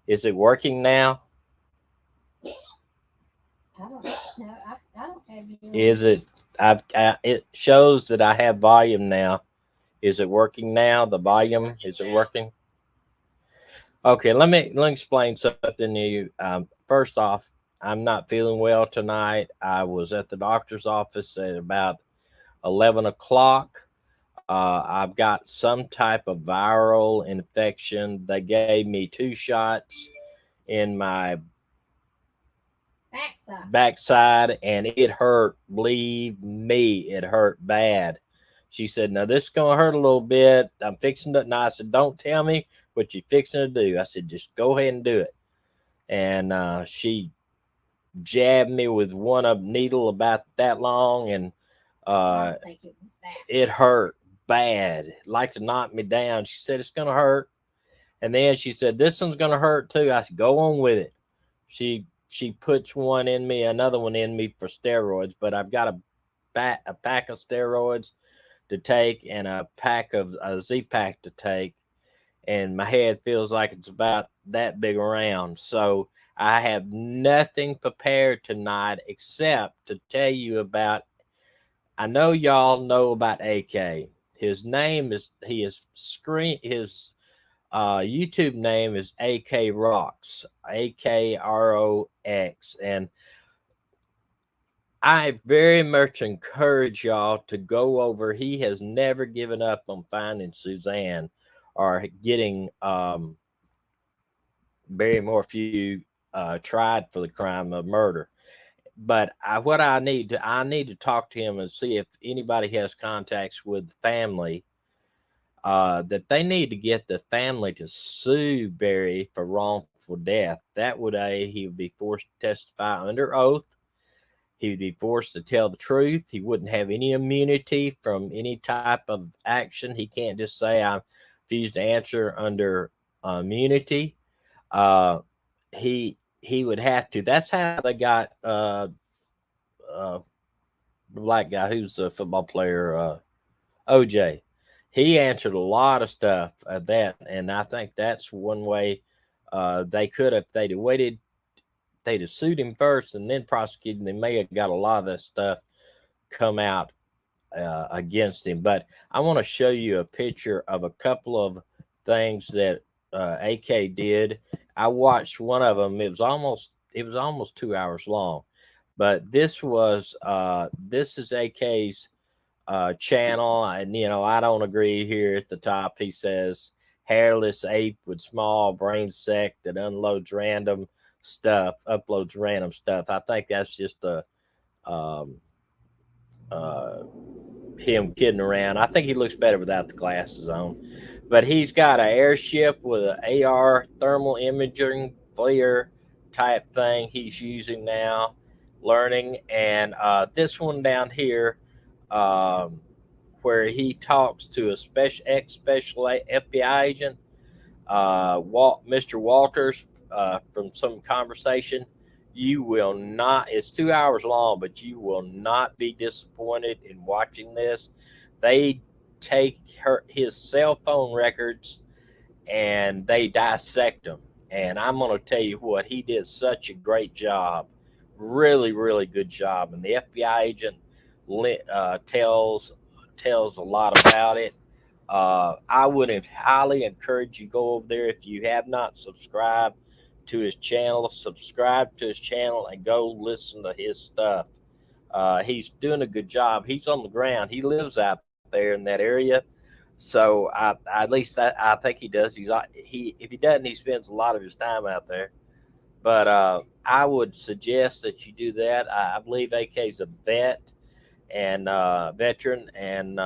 Is it working now? I don't know. I don't have you on. Is it? It shows that I have volume now. Is it working now? The volume, is it working? Okay, let me explain something to you. First off, I'm not feeling well tonight. I was at the doctor's office at about 11 o'clock. I've got some type of viral infection. They gave me 2 shots in my Backside. backside, and it hurt. Believe me, it hurt bad. She said, "Now this is gonna hurt a little bit. I'm fixing it." And I said, "Don't tell me what you're fixing to do." I said, "Just go ahead and do it." And she jabbed me with one of needle about that long, and I uh, don't think it was that. it hurt bad, like to knock me down. She said, "It's gonna hurt," and then she said, "This one's gonna hurt too." I said, "Go on with it." She puts one in me, another one in me for steroids, but I've got a pack of steroids to take and a pack of a Z pack to take, and my head feels like it's about that big around. So I have nothing prepared tonight except to tell you about. I know y'all know about AK. His name is he is screen his YouTube name is AKROX, AKROX, and I very much encourage y'all to go over. He has never given up on finding Suzanne or getting Barry Morphew tried for the crime of murder. But what I need to talk to him and see if anybody has contacts with the family, that they need to get the family to sue Barry for wrongful death. That would he would be forced to testify under oath. He would be forced to tell the truth. He wouldn't have any immunity from any type of action. He can't just say I refuse to answer under immunity. Uh, he would have to. That's how they got uh, the black guy who's a football player, OJ. He answered a lot of stuff at that, and I think that's one way they could have. If they'd have waited, they'd have sued him first and then prosecuted him. They may have got a lot of that stuff come out against him. But I want to show you a picture of a couple of things that AK did. I watched one of them. It was almost 2 hours long, but this is AK's channel, and I don't agree. Here at the top, he says hairless ape with small brain sac that uploads random stuff. I think that's just a um, uh, him kidding around. I think he looks better without the glasses on. But he's got an airship with an AR thermal imaging FLIR type thing he's using now, learning. And this one down here, um, where he talks to a special FBI agent, Mr. Walters, from some conversation. You will not. It's 2 hours long, but you will not be disappointed in watching this. They take his cell phone records and they dissect them. And I'm going to tell you what, he did such a great job, really, really good job. And the FBI agent tells a lot about it. I would highly encourage you go over there if you have not subscribed to his channel. Subscribe to his channel and go listen to his stuff. He's doing a good job. He's on the ground. He lives out there in that area, so at least I think he does. He if he doesn't, he spends a lot of his time out there. But I would suggest that you do that. I believe AK's a and veteran, and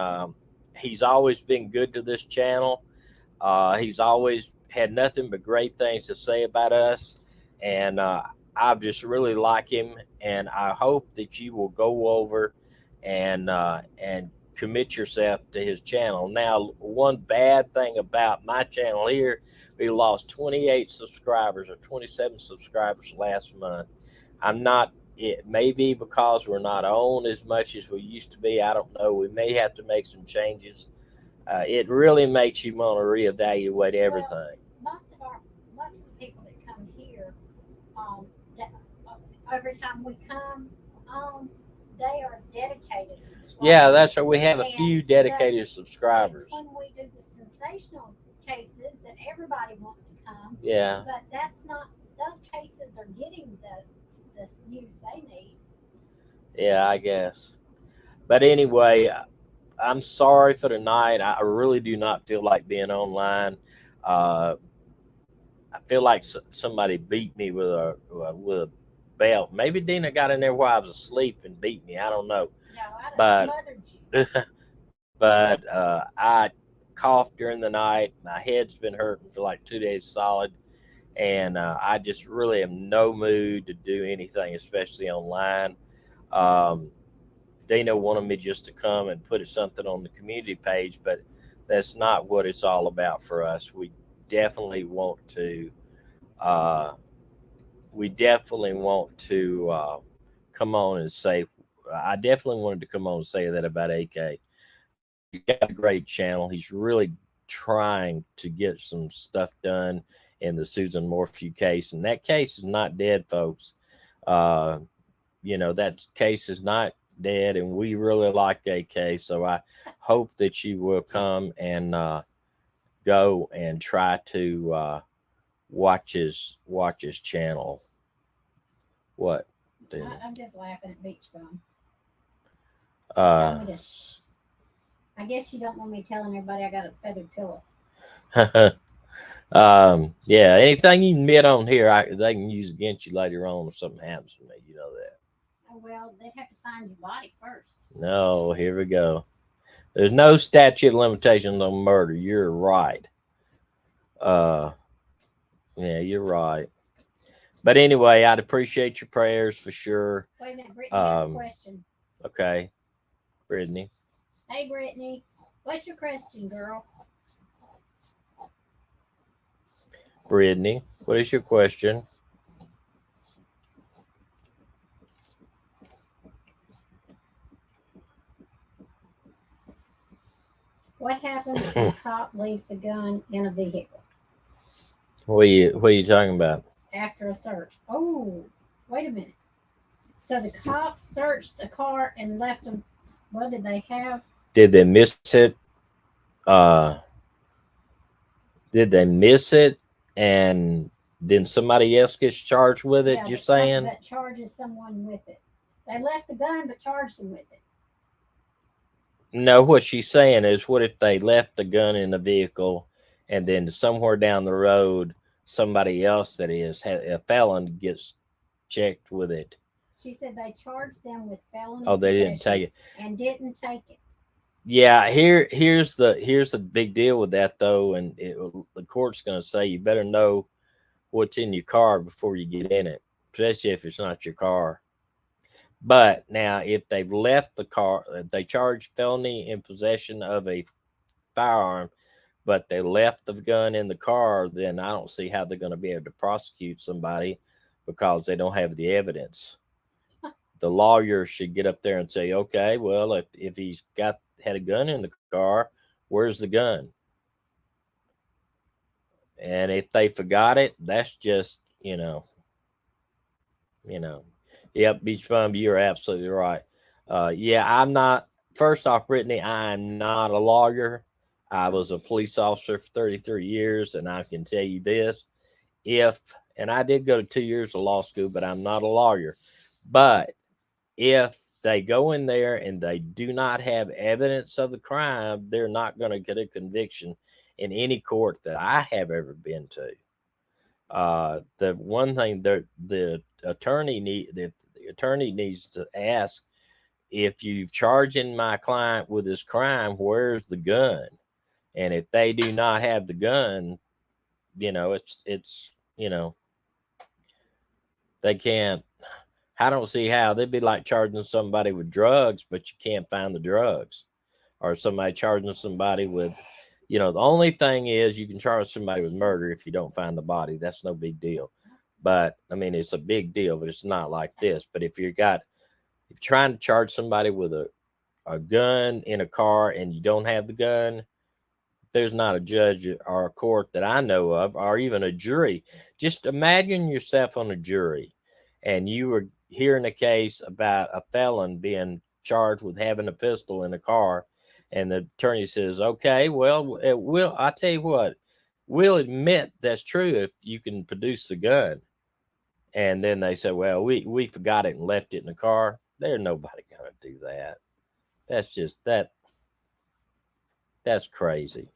he's always been good to this channel. He's always had nothing but great things to say about us, and I just really like him. And I hope that you will go over and commit yourself to his channel. Now, one bad thing about my channel here, we lost 28 subscribers or 27 subscribers last month. I'm not. It may be because we're not on as much as we used to be. I don't know. We may have to make some changes. It really makes you want to reevaluate Well, everything. most of the people that come that, every time we come on, they are dedicated subscribers. Yeah, that's right. We have a And few dedicated subscribers. It's when we do the sensational cases that everybody wants to come. Yeah. But that's not, those cases are getting the news they need. Yeah, I guess. But anyway, I'm sorry for tonight. I really do not feel like being online. Uh, I feel like somebody beat me with a belt. Maybe Dina got in there while I was asleep and beat me. I don't know. No, I But smothered you. but I coughed during the night. My head's been hurting for like 2 days solid, and I just really am no mood to do anything, especially online. Um, Dana wanted me just to come and put something on the community page, but that's not what it's all about for us. Definitely want to. Uh, we definitely want to come on and say. I definitely wanted to come on and say that about AK. He's got a great channel. He's really trying to get some stuff done in the Susan Morphew case, and that case is not dead, folks. Uh, that case is not dead, and we really like AK. So I hope that you will come and go and try to watch his channel. What? I'm just laughing at Beach Bum. Uh, Told me to shh. I guess you don't want me telling everybody I got a feathered pillow. yeah, anything you admit on here, they can use against you later on if something happens to me. You know that. Oh, well, they'd have to find your body first. No, here we go. There's no statute of limitations on murder. You're right. Yeah, you're right. But anyway, I'd appreciate your prayers for sure. Wait a minute, Brittany has a question. Okay, Brittany. Hey, Brittany, what's your question, girl? Brittany, what is your question? What happens if a cop leaves the gun in a vehicle? What are you talking about? After a search. Oh, wait a minute. So the cops searched the car and left them. What did they have? Did they miss it? Did they miss it and then somebody else gets charged with it? Yeah, You're saying that charges someone with it. They left the gun but charged them with it. No, what she's saying is, what if they left the gun in the vehicle and then somewhere down the road somebody else that is a felon gets checked with it? She said they charged them with felony. Oh, they didn't take it. And didn't take it. Yeah, here's the big deal with that though, and the court's going to say you better know what's in your car before you get in it, especially if it's not your car. But now, if they've left the car, if they charge felony in possession of a firearm, but they left the gun in the car, then I don't see how they're going to be able to prosecute somebody because they don't have the evidence. The lawyer should get up there and say, okay, well, if he's had a gun in the car, where's the gun? And if they forgot it, that's just, Yep, Beach Bum, you're absolutely right. Yeah, I'm not. First off, Brittany, I'm not a lawyer. I was a police officer for 33 years, and I can tell you this: and I did go to 2 years of law school, but I'm not a lawyer. But if they go in there and they do not have evidence of the crime, they're not going to get a conviction in any court that I have ever been to. The one thing the attorney needs to ask, if you've charging my client with this crime, where's the gun? And if they do not have the gun, it's they can't. I don't see how. They'd be like charging somebody with drugs, but you can't find the drugs, or somebody charging somebody with. The only thing is you can charge somebody with murder if you don't find the body. That's no big deal. But I mean, it's a big deal, but it's not like this. But if you're trying to charge somebody with a gun in a car and you don't have the gun, there's not a judge or a court that I know of, or even a jury. Just imagine yourself on a jury, and you were hearing a case about a felon being charged with having a pistol in a car, and the attorney says, "Okay, well, I tell you what, we'll admit that's true if you can produce the gun." And then they say, "Well, we forgot it and left it in the car." There's nobody gonna do that. That's just that's crazy.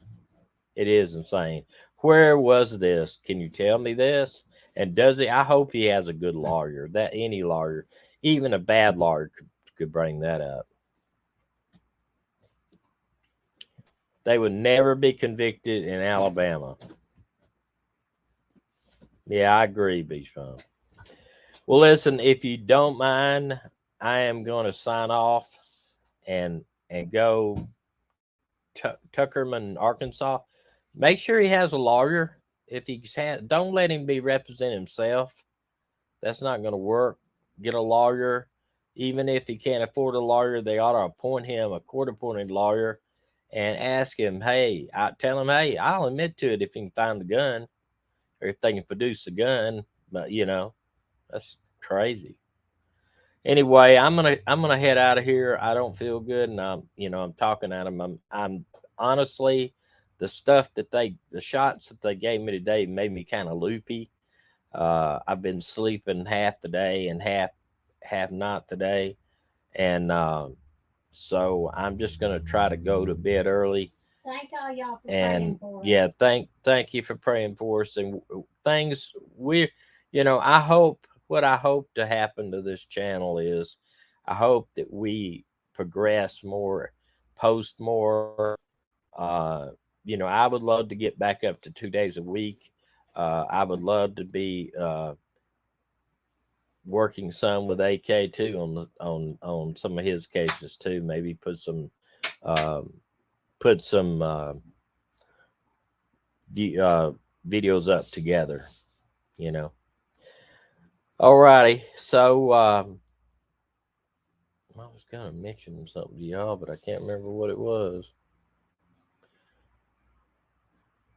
It is insane. Where was this? Can you tell me this? And does he? I hope he has a good lawyer. That any lawyer, even a bad lawyer, could bring that up. They would never be convicted in Alabama. Yeah, I agree, Beach Bum. Well, listen, if you don't mind, I am going to sign off and go Tuckerman, Arkansas. Make sure he has a lawyer. If he's don't let him be representing himself. That's not going to work. Get a lawyer. Even if he can't afford a lawyer, they ought to appoint him a court-appointed lawyer and ask him, hey, tell him, hey, I'll admit to it if he can find the gun or if they can produce the gun. But that's crazy. Anyway, I'm gonna head out of here. I don't feel good, and I'm talking at him. I'm honestly, the shots that they gave me today made me kind of loopy. I've been sleeping half the day and half not today, and so I'm just gonna try to go to bed early. Thank all y'all for praying for us. Yeah, thank you for praying for us and things I hope what I hope to happen to this channel is I hope that we progress more, post more. I would love to get back up to 2 days a week. I would love to be working some with AK too on some of his cases too. Maybe put some videos up together. All righty. So I was gonna mention something to y'all, but I can't remember what it was.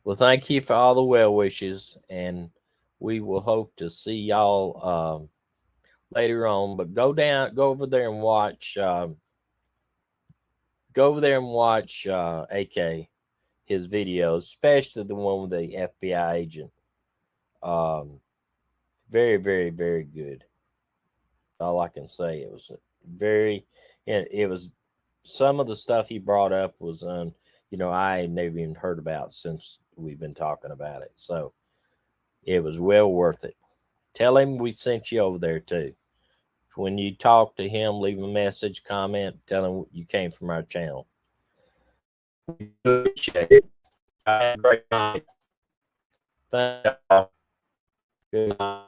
Well, thank you for all the well wishes, and we will hope to see y'all later on. But go over there and watch. Go over there and watch AK, his videos, especially the one with the FBI agent. Very, very, very good. All I can say. It was it was some of the stuff he brought up was I had never even heard about since we've been talking about it. So it was well worth it. Tell him we sent you over there too. When you talk to him, leave a message, comment, tell him you came from our channel. We appreciate it. Have a great night. Thank you. Good night.